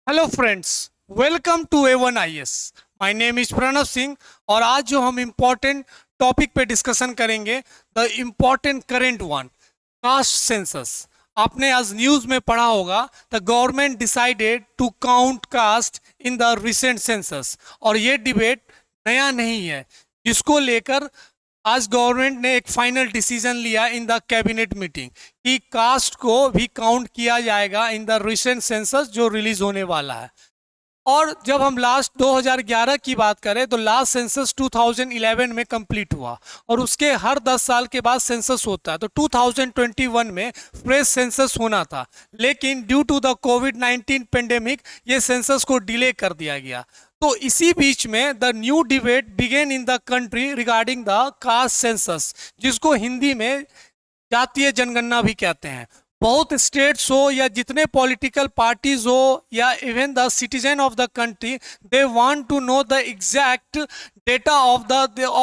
Hello friends, welcome to A1IS। My name is Pranav Singh और आज जो हम इम्पोर्टेंट टॉपिक पे डिस्कशन करेंगे, the important current one, caste census. आपने आज न्यूज़ में पढ़ा होगा, the government decided to count caste in the recent census. और ये डिबेट नया नहीं है, जिसको लेकर आज गवर्नमेंट ने एक फाइनल डिसीजन लिया इन द कैबिनेट मीटिंग कि कास्ट को भी काउंट किया जाएगा इन द रिसेंट सेंसस जो रिलीज होने वाला है। और जब हम लास्ट 2011 की बात करें तो लास्ट सेंसस 2011 में कंप्लीट हुआ और उसके हर 10 साल के बाद सेंसस होता है। तो 2021 में फ्रेश सेंसस होना था, लेकिन ड्यू टू द कोविड-19 पेंडेमिक ये सेंसस को डिले कर दिया गया। तो इसी बीच में the new debate began in the country regarding the caste census, जिसको हिंदी में जातीय जनगणना भी कहते हैं। बहुत स्टेट्स हो या जितने पॉलिटिकल पार्टीज हो या even the citizen of the country, they want to know the exact data of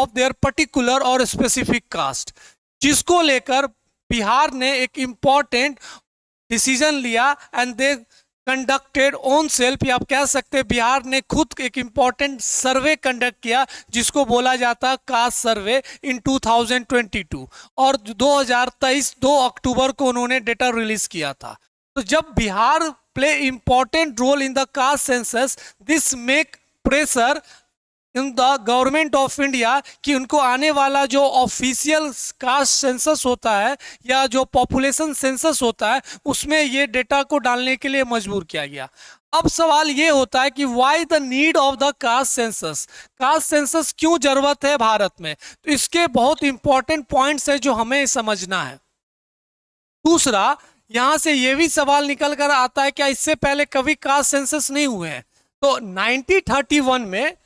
their particular और स्पेसिफिक कास्ट, जिसको लेकर बिहार ने एक इम्पॉर्टेंट डिसीजन लिया and they conducted own self, या आप कह सकते हैं बिहार ने खुद एक इंपॉर्टेंट सर्वे कंडक्ट किया जिसको बोला जाता है कास्ट सर्वे इन 2022। और 2023 2 अक्टूबर को उन्होंने डेटा रिलीज किया था। तो जब Bihar play important role in the caste census, this make pressure in the government of India कि उनको आने वाला जो ऑफिशियल कास्ट सेंसस होता है या जो पॉपुलेशन सेंसस होता है उसमें ये डेटा को डालने के लिए मजबूर किया गया। अब सवाल ये होता है कि why the need of the caste census, caste census क्यों जरूरत है भारत में। तो इसके बहुत इंपॉर्टेंट पॉइंट्स हैं जो हमें समझना है। दूसरा, यहां से ये भी सवाल निकल कर आता है क्या इससे पहले कभी कास्ट सेंसस नहीं हुए हैं। तो 1931 में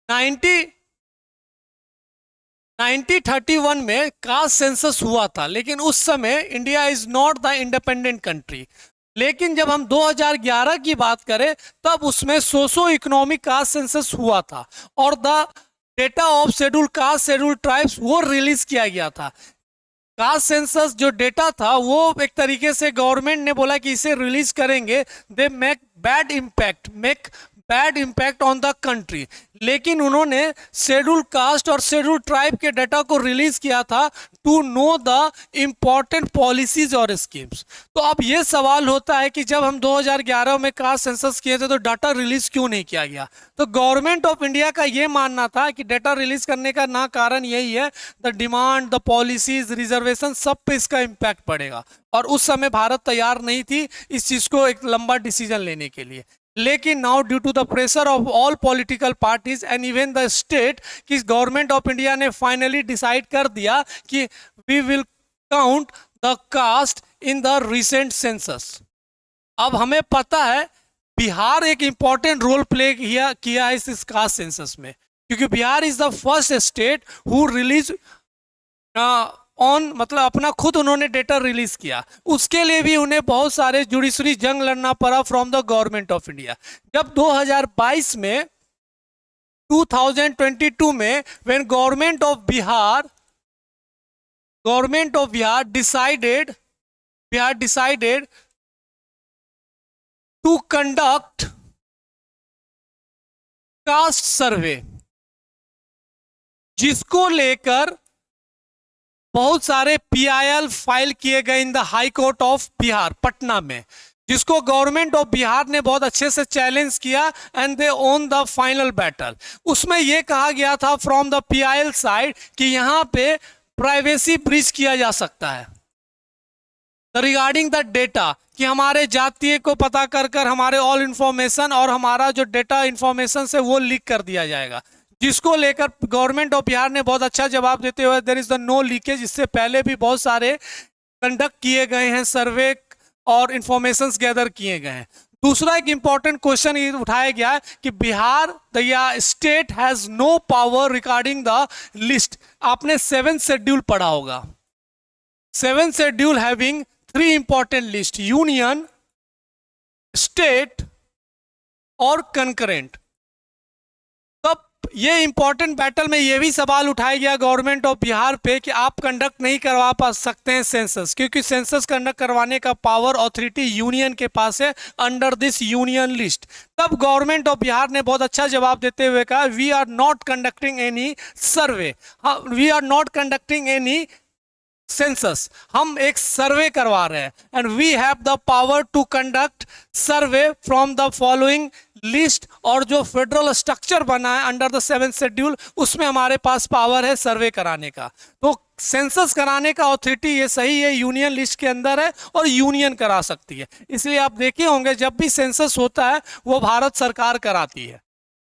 1931 में कास्ट सेंसस हुआ था, लेकिन उस समय India is not the independent country. लेकिन जब हम 2011 की बात करें तब उसमें सोशो इकोनॉमिक कास्ट सेंसस हुआ था और the data of schedule caste schedule tribes वो रिलीज किया गया था। कास्ट सेंसस जो डेटा था वो एक तरीके से गवर्नमेंट ने बोला कि इसे रिलीज करेंगे, they make bad impact on the country. लेकिन उन्होंने शेड्यूल कास्ट और शेड्यूल ट्राइब के डाटा को रिलीज किया था to know the important policies और स्कीम्स। तो अब ये सवाल होता है कि जब हम 2011 में कास्ट सेंसस किए थे तो डाटा रिलीज क्यों नहीं किया गया। तो गवर्नमेंट ऑफ इंडिया का ये मानना था कि डाटा रिलीज करने का ना कारण यही है, the demand, the policies, reservation, सब पे इसका इम्पैक्ट पड़ेगा। और उस समय भारत तैयार नहीं थी इस चीज को एक लंबा डिसीजन लेने के लिए। लेकिन now due to the pressure of all political parties and even the state, कि गवर्नमेंट ऑफ इंडिया ने फाइनली डिसाइड कर दिया कि we will count the caste in the recent census. अब हमें पता है बिहार एक इंपॉर्टेंट रोल प्ले किया है इस कास्ट सेंसस में, क्योंकि Bihar is the first state who release on, मतलब अपना खुद उन्होंने डेटा रिलीज किया। उसके लिए भी उन्हें बहुत सारे जुडिशरी जंग लड़ना पड़ा from the government of India. जब 2022 में 2022 में when government of Bihar decided to conduct caste survey, जिसको लेकर बहुत सारे PIL फाइल किए गए in the high court of Bihar Patna में, जिसको गवर्नमेंट ऑफ बिहार ने बहुत अच्छे से चैलेंज किया and they own the final battle. उसमें यह कहा गया था फ्रॉम द PIL साइड कि यहां पे प्राइवेसी ब्रीच किया जा सकता है रिगार्डिंग द डेटा, कि हमारे जातीय को पता कर हमारे ऑल इंफॉर्मेशन और हमारा जो डेटा इंफॉर्मेशन से वो लीक कर दिया जाएगा, जिसको लेकर गवर्नमेंट ऑफ बिहार ने बहुत अच्छा जवाब देते हुए there is the no leakage. इससे पहले भी बहुत सारे कंडक्ट किए गए हैं सर्वे और इंफॉर्मेशंस गैदर किए गए हैं। दूसरा एक इंपॉर्टेंट क्वेश्चन ये उठाया गया है कि Bihar the state has no power regarding the list. आपने 7th शेड्यूल पढ़ा होगा। 7th schedule having 3 important list, union, state और कंकरेंट। ये इंपॉर्टेंट बैटल में ये भी सवाल उठाया गया गवर्नमेंट ऑफ बिहार पे कि आप कंडक्ट नहीं करवा पा सकते हैं सेंसस, क्योंकि सेंसस कंडक्ट करवाने का पावर अथॉरिटी यूनियन के पास है अंडर दिस यूनियन लिस्ट। तब गवर्नमेंट ऑफ बिहार ने बहुत अच्छा जवाब देते हुए कहा we are not conducting any survey, we are not conducting any census, हम एक सर्वे करवा रहे हैं and we have the power to conduct survey from the following list. और जो फेडरल स्ट्रक्चर बना है अंडर द 7th शेड्यूल उसमें हमारे पास पावर है सर्वे कराने का। तो सेंसस कराने का अथॉरिटी ये सही है यूनियन लिस्ट के अंदर है और यूनियन करा सकती है। इसलिए आप देखे होंगे जब भी सेंसस होता है वो भारत सरकार कराती है।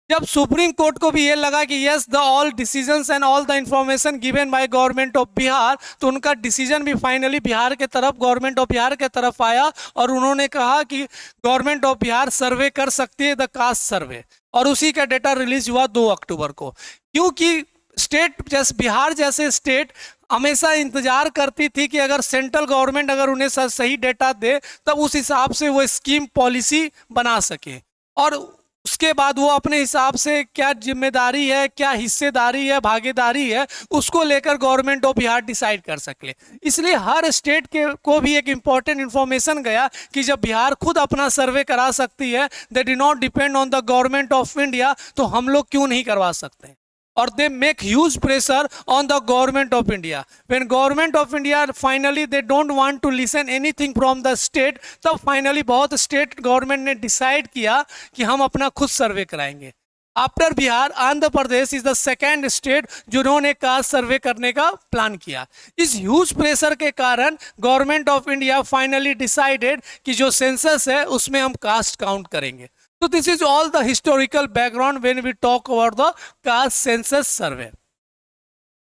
जब सुप्रीम कोर्ट को भी ये लगा कि yes the all decisions and all the information given by government of Bihar, तो उनका डिसीजन भी फाइनली बिहार के तरफ, गवर्नमेंट ऑफ बिहार के तरफ आया और उन्होंने कहा कि गवर्नमेंट ऑफ बिहार सर्वे कर सकती है द कास्ट सर्वे, और उसी का डेटा रिलीज हुआ 2 अक्टूबर को। क्योंकि स्टेट जैसे बिहार जैसे स्टेट हमेशा इंतजार करती थी कि अगर सेंट्रल गवर्नमेंट अगर उन्हें सही डेटा दे तब उस हिसाब से वो स्कीम पॉलिसी बना सके, और उसके बाद वो अपने हिसाब से क्या जिम्मेदारी है, क्या हिस्सेदारी है, भागीदारी है, उसको लेकर गवर्नमेंट ऑफ बिहार डिसाइड कर सके। इसलिए हर स्टेट के को भी एक इम्पॉर्टेंट इन्फॉर्मेशन गया कि जब बिहार खुद अपना सर्वे करा सकती है, they do not depend on the government of India, तो हम लोग क्यों नहीं करवा सकते। और they make huge pressure on the government of India. When government of India finally they don't want to listen anything from the state, तब finally बहुत स्टेट गवर्नमेंट ने डिसाइड किया कि हम अपना खुद सर्वे कराएंगे। After Bihar Andhra Pradesh is the second state जिन्होंने कास्ट सर्वे करने का प्लान किया। इस ह्यूज प्रेशर के कारण government of India finally decided कि जो सेंसस है उसमें हम कास्ट काउंट करेंगे। So this is all the historical background when we talk about the caste census survey.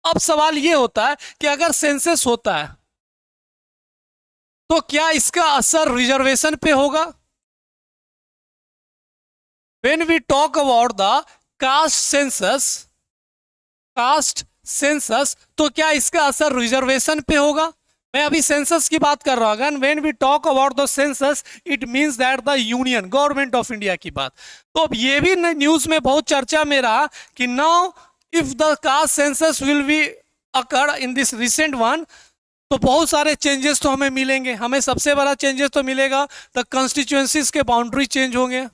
अब सवाल ये होता है कि अगर सेंसस होता है तो क्या इसका असर रिजर्वेशन पे होगा? When we talk about the caste census, तो क्या इसका असर रिजर्वेशन पे होगा? मैं अभी सेंसस की बात कर रहा हूँ। When we talk about the census it means that the union government of India की बात। तो अब ये भी न्यूज में बहुत चर्चा में रहा कि now if the caste census will be occur in this recent one, तो बहुत सारे चेंजेस तो हमें मिलेंगे। हमें सबसे बड़ा चेंजेस तो मिलेगा द कॉन्स्टिट्यूएंसीज के बाउंड्री चेंज होंगे,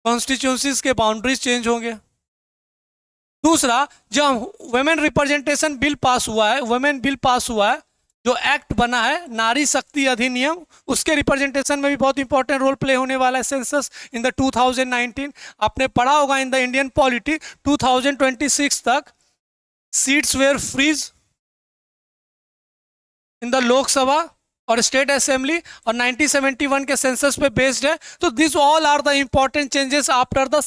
कॉन्स्टिट्यूएंसीज के बाउंड्रीज चेंज होंगे। दूसरा, जब वुमेन रिप्रेजेंटेशन बिल पास हुआ है, वुमेन बिल पास हुआ है, जो एक्ट बना है नारी शक्ति अधिनियम, उसके रिप्रेजेंटेशन में भी बहुत इंपॉर्टेंट रोल प्ले होने वाला है सेंसस इन द 2019। आपने पढ़ा होगा इन द इंडियन पॉलिटी 2026 तक seats were freeze in the Lok Sabha और स्टेट असेंबली, और 1971 के सेंसस पे बेस्ड है। तो this all are the important changes after the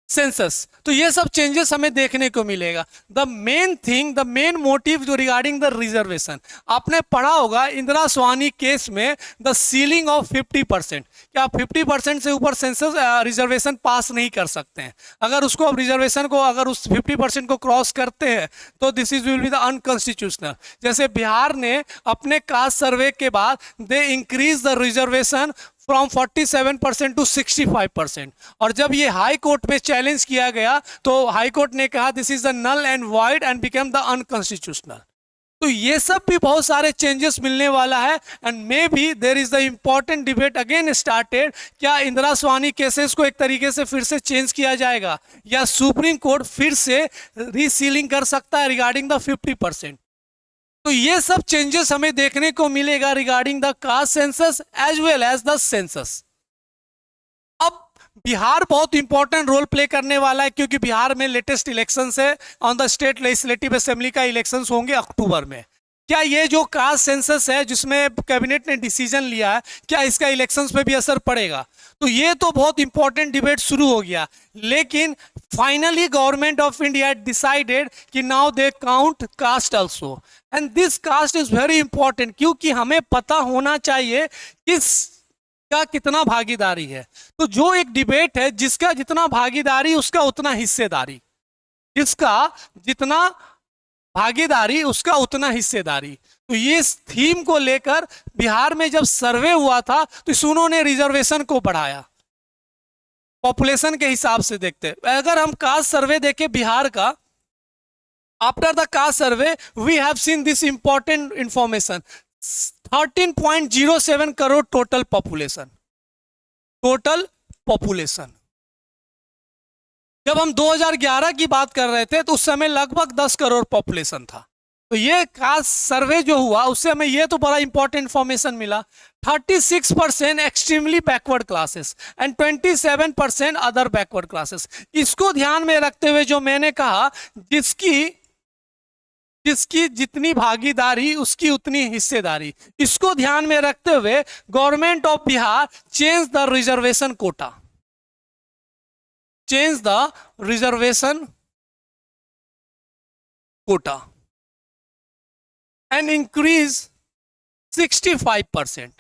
census. तो ये सब चेंजेस हमें देखने को मिलेगा। The main thing, the main motive जो रिगार्डिंग द रिजर्वेशन, आपने पढ़ा होगा इंदिरा स्वानी केस में द सीलिंग ऑफ 50%, कि आप 50% से ऊपर सेंसस रिजर्वेशन पास नहीं कर सकते हैं। अगर उसको अब रिजर्वेशन को अगर उस 50% को क्रॉस करते हैं तो this is will be the unconstitutional. जैसे बिहार ने अपने कास्ट सर्वे के बाद they increase the reservation from 47% to 65%, और जब ये हाई कोर्ट में चैलेंज किया गया तो हाई कोर्ट ने कहा this is the null and void and become the unconstitutional. तो ये सब भी बहुत सारे चेंजेस मिलने वाला है and may be there is the important debate again started, क्या इंदिरा स्वानी केसेस को एक तरीके से फिर से चेंज किया जाएगा या सुप्रीम कोर्ट फिर से रीसीलिंग कर सकता है रिगार्डिंग द 50%। तो ये सब चेंजेस हमें देखने को मिलेगा regarding the caste census as well as the census. अब बिहार बहुत इंपॉर्टेंट रोल प्ले करने वाला है क्योंकि बिहार में लेटेस्ट इलेक्शंस है, on the state legislative assembly का इलेक्शंस होंगे अक्टूबर में। क्या ये जो कास्ट सेंसस है जिसमें कैबिनेट ने डिसीजन लिया है, क्या इसका इलेक्शंस पे भी असर पड़ेगा? तो ये तो बहुत इंपॉर्टेंट डिबेट शुरू हो गया, लेकिन finally government of India decided कि now they count caste also, and this caste is very important क्योंकि हमें पता होना चाहिए किस का कितना भागीदारी है। तो जो एक डिबेट है जिसका जितना भागीदारी उसका उतना हिस्सेदारी, जिसका जितना भागीदारी उसका उतना हिस्सेदारी। तो ये थीम को लेकर बिहार में जब सर्वे हुआ था तो उन्होंने रिजर्वेशन को बढ़ाया। पॉपुलेशन के हिसाब से देखते हैं। अगर हम कास्ट सर्वे देखें बिहार का, after the caste survey we have seen this important information, 13.07 crore total population. जब हम 2011 की बात कर रहे थे तो उस समय लगभग 10 करोड़ पॉपुलेशन था। तो ये कास्ट सर्वे जो हुआ उससे हमें ये तो बड़ा इंपॉर्टेंट इंफॉर्मेशन मिला, 36% extremely backward classes and 27% other backward classes. इसको ध्यान में रखते हुए जो मैंने कहा, जिसकी जितनी भागीदारी उसकी उतनी हिस्सेदारी, इसको ध्यान में रखते हुए government of Bihar change the reservation quota, and increase 65%।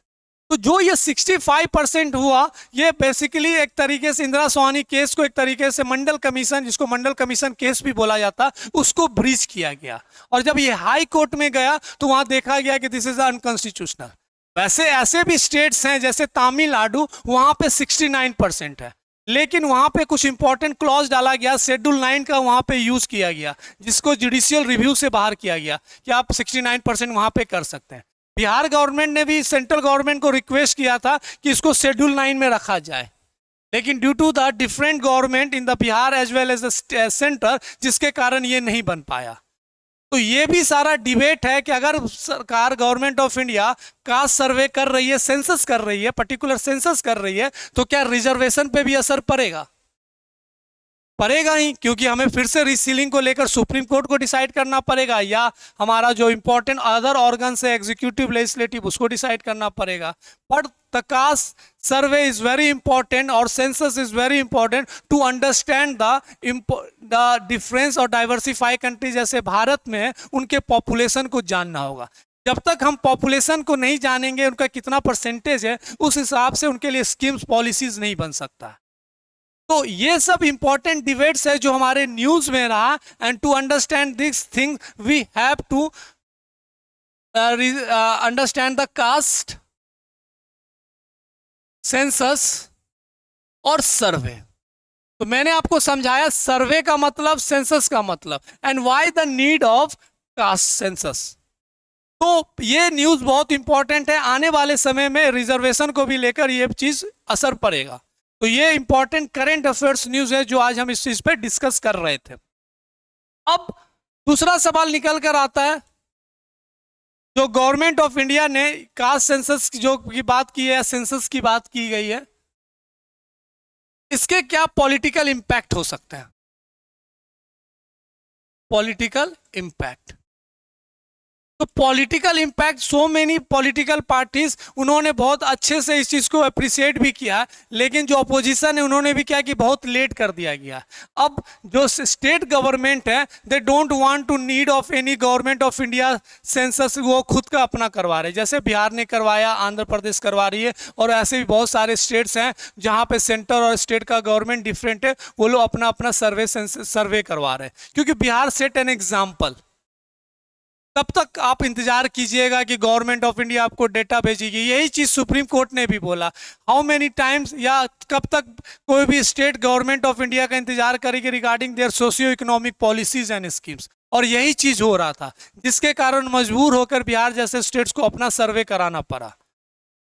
तो जो ये 65% हुआ, ये बेसिकली एक तरीके से इंदिरा सोहानी केस को एक तरीके से मंडल कमीशन, जिसको मंडल कमीशन केस भी बोला जाता, उसको ब्रीच किया गया। और जब ये हाई कोर्ट में गया तो वहां देखा गया कि दिस इज अनकॉन्स्टिट्यूशनल। वैसे ऐसे भी स्टेट्स हैं जैसे तमिलनाडु, वहां पे 69% है, लेकिन वहां पे कुछ इंपॉर्टेंट क्लॉज डाला गया, शेड्यूल 9 का वहां पे यूज किया गया, जिसको जुडिशियल रिव्यू से बाहर किया गया कि आप 69% वहां पे कर सकते हैं। बिहार गवर्नमेंट ने भी सेंट्रल गवर्नमेंट को रिक्वेस्ट किया था कि इसको शेड्यूल 9 में रखा जाए, लेकिन due to the different government in the Bihar as well as the centre, जिसके कारण ये नहीं बन पाया। तो ये भी सारा डिबेट है कि अगर सरकार, गवर्नमेंट ऑफ इंडिया कास्ट सर्वे कर रही है, सेंसस कर रही है, पर्टिकुलर सेंसस कर रही है, तो क्या रिजर्वेशन पे भी असर पड़ेगा? पड़ेगा ही, क्योंकि हमें फिर से रीसीलिंग को लेकर सुप्रीम कोर्ट को डिसाइड करना पड़ेगा, या हमारा जो इंपॉर्टेंट अदर ऑर्गन है एग्जीक्यूटिव, लेजिस्लेटिव, उसको डिसाइड करना पड़ेगा। But the caste survey is very important और census is very important to understand the difference और डाइवर्सिफाई कंट्री जैसे भारत में उनके पॉपुलेशन को जानना होगा। जब तक हम पॉपुलेशन को नहीं जानेंगे, उनका कितना परसेंटेज है, उस हिसाब से उनके लिए स्कीम्स, पॉलिसीज नहीं बन सकता। तो ये सब इंपॉर्टेंट डिबेट्स है जो हमारे न्यूज में रहा, and to understand this thing we have to understand the caste, census और सर्वे। तो मैंने आपको समझाया सर्वे का मतलब, सेंसस का मतलब, and why the need of caste census. तो ये न्यूज बहुत इंपॉर्टेंट है, आने वाले समय में रिजर्वेशन को भी लेकर ये चीज असर पड़ेगा। तो ये इंपॉर्टेंट करंट अफेयर्स न्यूज है जो आज हम इस चीज पे डिस्कस कर रहे थे। अब दूसरा सवाल निकल कर आता है, जो गवर्नमेंट ऑफ इंडिया ने कास्ट सेंसस जो की बात की है, सेंसस की बात की गई है, इसके क्या पॉलिटिकल इंपैक्ट हो सकते हैं? पॉलिटिकल इंपैक्ट, तो political impact, so many political parties, उन्होंने बहुत अच्छे से इस चीज को अप्रिशिएट भी किया, लेकिन जो अपोजिशन है उन्होंने भी क्या कि बहुत लेट कर दिया गया। अब जो स्टेट गवर्नमेंट है, they don't want to need of any government of India census, वो खुद का अपना करवा रहे, जैसे बिहार ने करवाया, आंध्र प्रदेश करवा रही है, और ऐसे भी बहुत सारे स्टेट्स हैं जहां पे सेंटर और स्टेट का गवर्नमेंट डिफरेंट है, वो लोग अपना अपना सर्वे करवा रहे हैं। क्योंकि बिहार सेट एन एग्जाम्पल, तब तक आप इंतजार कीजिएगा कि गवर्नमेंट ऑफ इंडिया आपको डेटा भेजेगी। यही चीज सुप्रीम कोर्ट ने भी बोला, हाउ मेनी टाइम्स, या कब तक कोई भी स्टेट गवर्नमेंट ऑफ इंडिया का इंतजार करेगी regarding their socio economic policies and schemes. और यही चीज हो रहा था, जिसके कारण मजबूर होकर बिहार जैसे स्टेट्स को अपना सर्वे कराना पड़ा।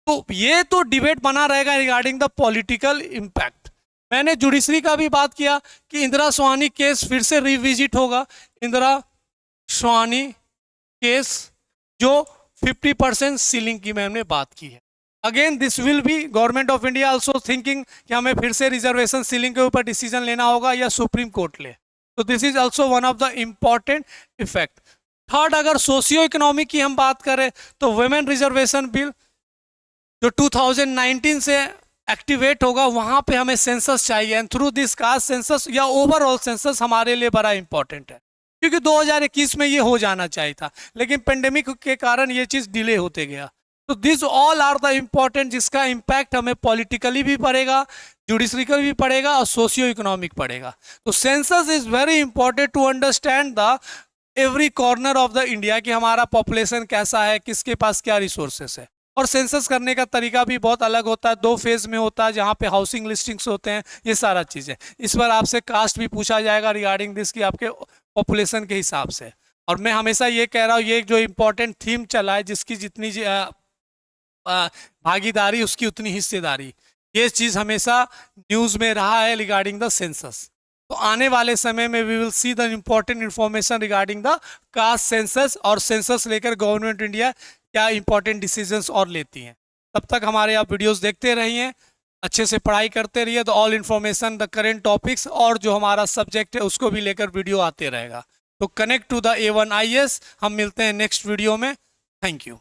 तो ये तो डिबेट बना रहेगा रिगार्डिंग द पॉलिटिकल इम्पैक्ट। मैंने जुडिशरी का भी बात किया कि इंदिरा सोहानी केस फिर से रिविजिट होगा। इंदिरा सोहानी केस जो 50% सीलिंग की मैंने बात की है, again this will be government of India also thinking कि हमें फिर से रिजर्वेशन सीलिंग के ऊपर डिसीजन लेना होगा या सुप्रीम कोर्ट ले। तो this is also one of the important effect. Third, अगर सोशियो इकोनॉमिक की हम बात करें तो वुमेन रिजर्वेशन बिल जो 2019 से एक्टिवेट होगा, वहां पे हमें सेंसस चाहिए, and through this caste census या ओवरऑल सेंसस हमारे लिए बड़ा इंपॉर्टेंट है, क्योंकि 2021 में ये हो जाना चाहिए था, लेकिन पेंडेमिक के कारण ये चीज डिले होते गया। तो this all are the important, जिसका इम्पैक्ट हमें पॉलिटिकली भी पड़ेगा, जुडिशरिकल भी पड़ेगा और सोशियो इकोनॉमिक पड़ेगा। तो census is very important to understand the every corner of the India कि हमारा पॉपुलेशन कैसा है, किसके पास क्या रिसोर्सेस है। और सेंसस करने का तरीका भी बहुत अलग होता है, 2 फेज में होता है, जहाँ पे हाउसिंग लिस्टिंग्स होते हैं, ये सारा चीज़ें। इस बार आपसे कास्ट भी पूछा जाएगा रिगार्डिंग दिस कि आपके पॉपुलेशन के हिसाब से। और मैं हमेशा ये कह रहा हूँ, ये जो इम्पोर्टेंट थीम चला है, जिसकी जितनी भागीदारी उसकी उतनी हिस्सेदारी, ये चीज़ हमेशा न्यूज़ में रहा है रिगार्डिंग द सेंसस। तो आने वाले समय में we will see the important information regarding the caste census, और सेंसस लेकर गवर्नमेंट इंडिया क्या इंपॉर्टेंट डिसीजंस और लेती हैं। तब तक हमारे आप वीडियोस देखते रहिए, अच्छे से पढ़ाई करते रहिए, तो all information the current topics और जो हमारा सब्जेक्ट है उसको भी लेकर वीडियो आते रहेगा। तो connect to the A1 IAS, हम मिलते हैं नेक्स्ट वीडियो में। Thank you.